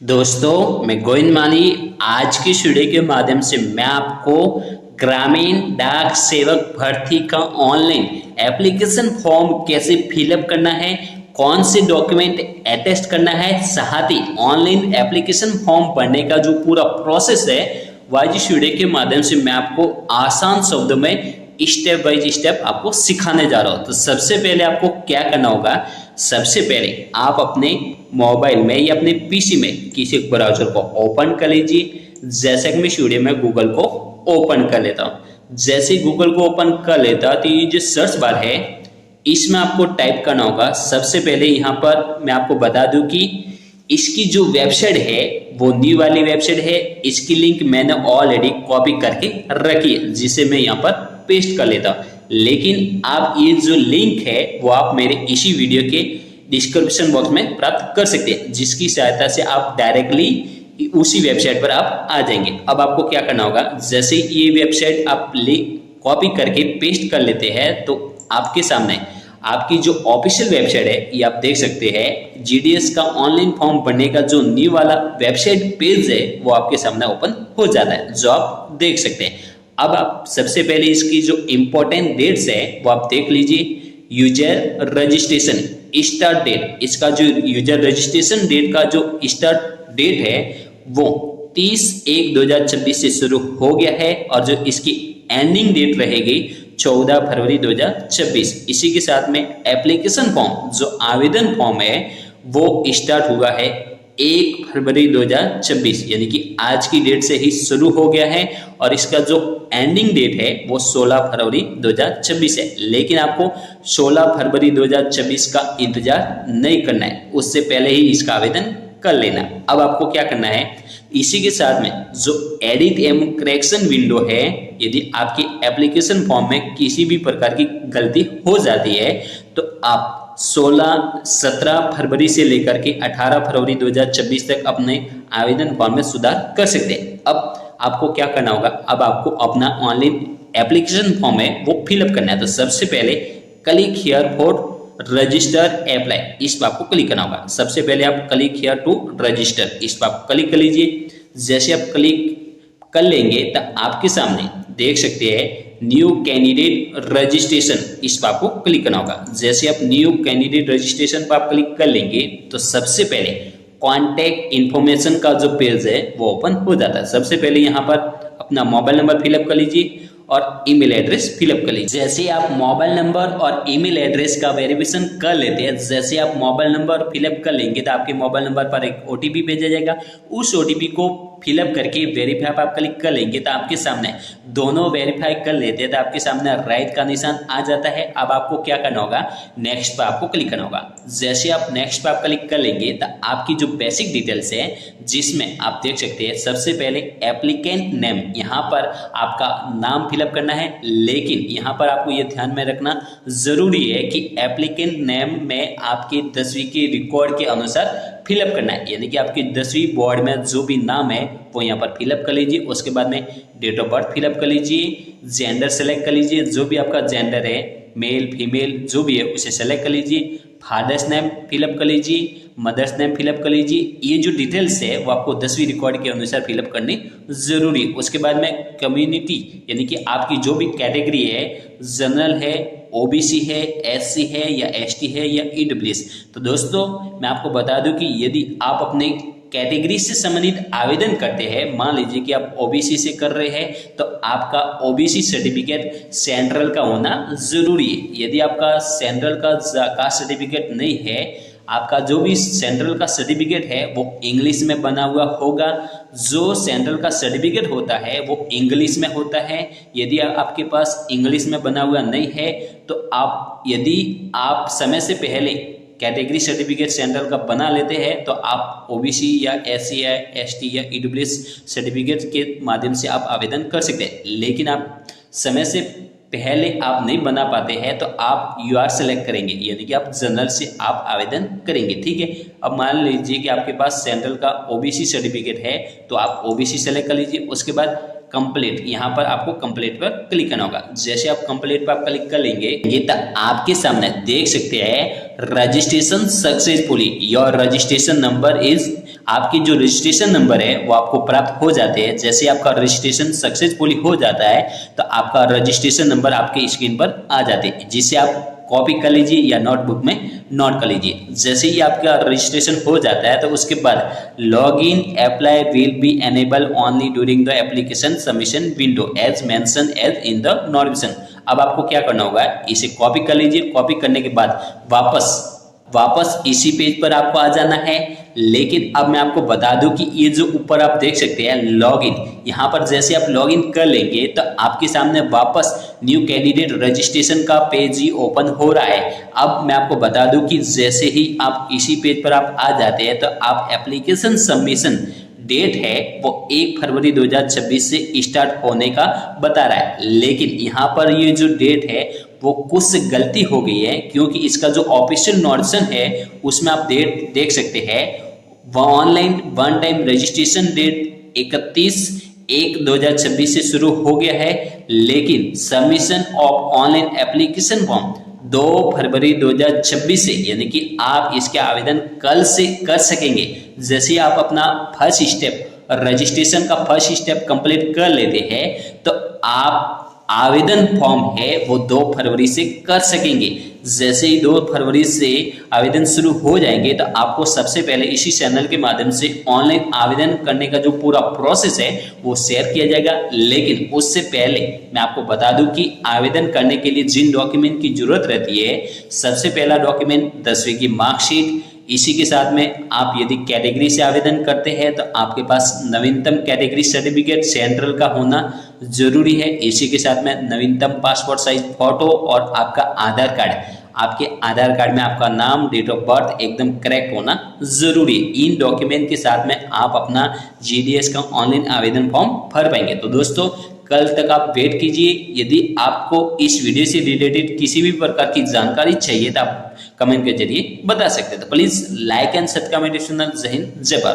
दोस्तों मैं गोविंद मानी आज की वीडियो के माध्यम से मैं आपको ग्रामीण डाक सेवक भर्ती का ऑनलाइन एप्लीकेशन फॉर्म कैसे फिलअप करना है, कौन से डॉक्यूमेंट अटेस्ट करना है, साथ ही ऑनलाइन एप्लीकेशन फॉर्म भरने का जो पूरा प्रोसेस है वह इस वीडियो के माध्यम से मैं आपको आसान शब्दों में स्टेप बाय स्टेप आपको सिखाने जा रहा हूँ। तो सबसे पहले आपको क्या करना होगा, सबसे पहले आप अपने मोबाइल में या अपने पीसी में किसी ब्राउजर को ओपन कर लीजिए। जैसे कि मैं वीडियो में गूगल को ओपन कर लेता हूँ। जैसे ही गूगल को ओपन कर लेता तो ये जो सर्च बार है इसमें आपको टाइप करना होगा। सबसे पहले यहाँ पर मैं आपको बता दूं कि इसकी जो वेबसाइट है वो न्यू वाली वेबसाइट है। इसकी लिंक मैंने ऑलरेडी कॉपी करके रखी है जिसे मैं यहाँ पर पेस्ट कर लेता हूँ, लेकिन आप ये जो लिंक है वो आप मेरे इसी वीडियो के डिस्क्रिप्शन बॉक्स में प्राप्त कर सकते हैं, जिसकी सहायता से आप डायरेक्टली उसी वेबसाइट पर आप आ जाएंगे। अब आपको क्या करना होगा, जैसे ये वेबसाइट आप कॉपी करके पेस्ट कर लेते हैं तो आपके सामने आपकी जो ऑफिशियल वेबसाइट है ये आप देख सकते हैं। जीडीएस का ऑनलाइन फॉर्म भरने का जो न्यू वाला वेबसाइट पेज है वो आपके सामने ओपन हो जाता है, जो आप देख सकते हैं। अब आप सबसे पहले इसकी जो इम्पोर्टेंट डेट्स है वो आप देख लीजिए। यूजर रजिस्ट्रेशन स्टार्ट डेट, इसका जो यूजर रजिस्ट्रेशन डेट का जो स्टार्ट डेट है वो 30/1/2026 से शुरू हो गया है और जो इसकी एंडिंग डेट रहेगी 14 फरवरी 2026। इसी के साथ में एप्लीकेशन फॉर्म जो आवेदन फॉर्म है वो स्टार्ट हुआ है 1 फरवरी 2026, यानी कि आज की डेट से ही शुरू हो गया है और इसका जो एंडिंग डेट है वो 16 फरवरी 2026 है। लेकिन आपको 16 फरवरी 2026 का इंतजार नहीं करना है, उससे पहले ही इसका आवेदन कर लेना। अब आपको क्या करना है, इसी के साथ में जो एडिट एवं करेक्शन विंडो है, यदि आपकी एप्लीकेशन फॉर्म में किसी भी प्रकार की गलती हो जाती है तो आप 17 फरवरी से लेकर के 18 फरवरी 2026 तक अपने आवेदन फॉर्म में सुधार कर सकते हैं। अब आपको क्या करना होगा, अब आपको अपना ऑनलाइन एप्लीकेशन फॉर्म है वो फिलअप करना है। तो सबसे पहले click here for register apply, इस पर आपको क्लिक करना होगा। सबसे पहले आप क्लिक हियर टू रजिस्टर, इस पर आप क्लिक कर लीजिए। जैसे आप क्लिक कर लेंगे तो आपके सामने देख सकते हैं न्यू कैंडिडेट रजिस्ट्रेशन, इस पर आपको क्लिक करना होगा। जैसे आप न्यू कैंडिडेट रजिस्ट्रेशन पर आप क्लिक कर लेंगे तो सबसे पहले कॉन्टैक्ट इन्फॉर्मेशन का जो पेज है वो ओपन हो जाता है। सबसे पहले यहाँ पर अपना मोबाइल नंबर फिलअप कर लीजिए और ईमेल एड्रेस फिलअप कर लीजिए। जैसे आप मोबाइल नंबर और ईमेल एड्रेस का वेरिफिकेशन कर लेते हैं, जैसे आप मोबाइल नंबर फिलअप कर लेंगे तो आपके मोबाइल नंबर पर एक ओटीपी भेजा जाएगा। उस ओटीपी को फिलअप करके वेरीफाई पर आप क्लिक कर लेंगे तो आपके सामने दोनों वेरीफाई कर लेते हैं तो आपके सामने राइट का निशान आ जाता है। अब आपको क्या करना होगा, नेक्स्ट पर आपको क्लिक करना होगा। जैसे आप नेक्स्ट पर आप क्लिक कर लेंगे तो आपकी जो बेसिक डिटेल्स है जिसमें आप देख सकते हैं सबसे पहले एप्लीकेंट नेम, यहाँ पर आपका नाम फिलअप करना है। लेकिन यहाँ पर आपको ये ध्यान में रखना जरूरी है कि एप्लीकेंट नेम में आपके 10वीं के रिकॉर्ड के अनुसार फिलअप करना है, यानी कि आपकी 10वीं बोर्ड में जो भी नाम है वो यहाँ पर फिलअप कर लीजिए। उसके बाद में डेट ऑफ बर्थ फिलअप कर लीजिए, जेंडर सेलेक्ट कर लीजिए, जो भी आपका जेंडर है मेल फीमेल जो भी है उसे सेलेक्ट कर लीजिए। फादर्स नेम फिलअप कर लीजिए, मदर्स नेम फिलअप कर लीजिए। ये जो डिटेल्स है वो आपको 10वीं रिकॉर्ड के अनुसार फिलअप करनी जरूरी है। उसके बाद में कम्युनिटी, यानी कि आपकी जो भी कैटेगरी है, जनरल है, ओबीसी है, एससी है या एसटी है या ईडब्ल्यूएस। तो दोस्तों मैं आपको बता दूं कि यदि आप अपने कैटेगरी से संबंधित आवेदन करते हैं, मान लीजिए कि आप ओबीसी से कर रहे हैं तो आपका ओबीसी सर्टिफिकेट सेंट्रल का होना जरूरी है। यदि आपका सेंट्रल का कास्ट सर्टिफिकेट नहीं है, आपका जो भी सेंट्रल का सर्टिफिकेट है वो इंग्लिश में बना हुआ होगा। जो सेंट्रल का सर्टिफिकेट होता है वो इंग्लिश में होता है। यदि आपके पास इंग्लिश में बना हुआ नहीं है तो यदि आप समय से पहले कैटेगरी सर्टिफिकेट सेंट्रल का बना लेते हैं तो आप ओबीसी या एससी या एसटी या ईडब्ल्यूएस सर्टिफिकेट के माध्यम से आप आवेदन कर सकते हैं। लेकिन आप समय से पहले आप नहीं बना पाते हैं तो आप यूआर सेलेक्ट करेंगे, यानी कि आप जनरल से आप आवेदन करेंगे। ठीक है, अब मान लीजिए कि आपके पास सेंट्रल का ओबीसी सर्टिफिकेट है तो आप ओबीसी सेलेक्ट कर लीजिए। उसके बाद कंप्लीट, यहाँ पर आपको कंप्लीट पर क्लिक करना होगा। जैसे आप कंप्लीट पर आप क्लिक कर लेंगे ये तो आपके सामने देख सकते हैं registration successfully, your registration number is आपकी जो रजिस्ट्रेशन नंबर है वो आपको प्राप्त हो जाते हैं। जैसे आपका रजिस्ट्रेशन सक्सेसफुली हो जाता है तो आपका रजिस्ट्रेशन नंबर आपके स्क्रीन पर आ जाते हैं, जिसे आप कॉपी कर लीजिए या नोटबुक में नोट कर लीजिए। जैसे ही आपका रजिस्ट्रेशन हो जाता है तो उसके बाद login apply will be enable only during the application submission window as mention as in the notification. अब आपको क्या करना होगा, इसे कॉपी कर लीजिए। कॉपी करने के बाद वापस इसी पेज पर आपको आ जाना है। लेकिन अब मैं आपको बता दूं कि ये जो ऊपर आप देख सकते हैं लॉगिन, यहाँ पर जैसे आप लॉगिन कर लेंगे तो आपके सामने वापस न्यू कैंडिडेट रजिस्ट्रेशन का पेज ही ओपन हो रहा है। अब मैं आपको बता दूं कि जैसे ही आप इसी पेज पर आप आ जाते हैं तो आप एप्लीकेशन सबमिशन डेट है वो 1 फरवरी 2026 से स्टार्ट होने का बता रहा है। लेकिन यहाँ पर ये जो डेट है वो कुछ गलती हो गई है, क्योंकि इसका जो ऑफिशियल नोटिफिकेशन है उसमें आप डेट देख सकते हैं वो online one time registration date 31/1/2026 से शुरू हो गया है। लेकिन submission of online application form 2 फरवरी 2026 से, यानी कि आप इसके आवेदन कल से कर सकेंगे। जैसे आप अपना फर्स्ट स्टेप रजिस्ट्रेशन का फर्स्ट स्टेप कंप्लीट कर लेते हैं तो आप आवेदन फॉर्म है वो 2 फरवरी से कर सकेंगे। जैसे ही 2 फरवरी से आवेदन शुरू हो जाएंगे तो आपको सबसे पहले इसी चैनल के माध्यम से ऑनलाइन आवेदन करने का जो पूरा प्रोसेस है वो शेयर किया जाएगा। लेकिन उससे पहले मैं आपको बता दूं कि आवेदन करने के लिए जिन डॉक्यूमेंट की जरूरत रहती है, सबसे पहला डॉक्यूमेंट 10वीं की मार्कशीट। इसी के साथ में आप यदि कैटेगरी से आवेदन करते हैं तो आपके पास नवीनतम कैटेगरी सर्टिफिकेट सेंट्रल का होना जरूरी है। इसी के साथ में नवीनतम पासपोर्ट साइज फोटो और आपका आधार कार्ड। आपके आधार कार्ड में आपका नाम, डेट ऑफ बर्थ एकदम करेक्ट होना जरूरी है। इन डॉक्यूमेंट के साथ में आप अपना जीडीएस का ऑनलाइन आवेदन फॉर्म भर पाएंगे। तो दोस्तों कल तक आप वेट कीजिए। यदि आपको इस वीडियो से रिलेटेड किसी भी प्रकार की जानकारी चाहिए तो आप कमेंट के जरिए बता सकते हैं। तो please like and subscribe my channel. जय हिंद, जय भारत।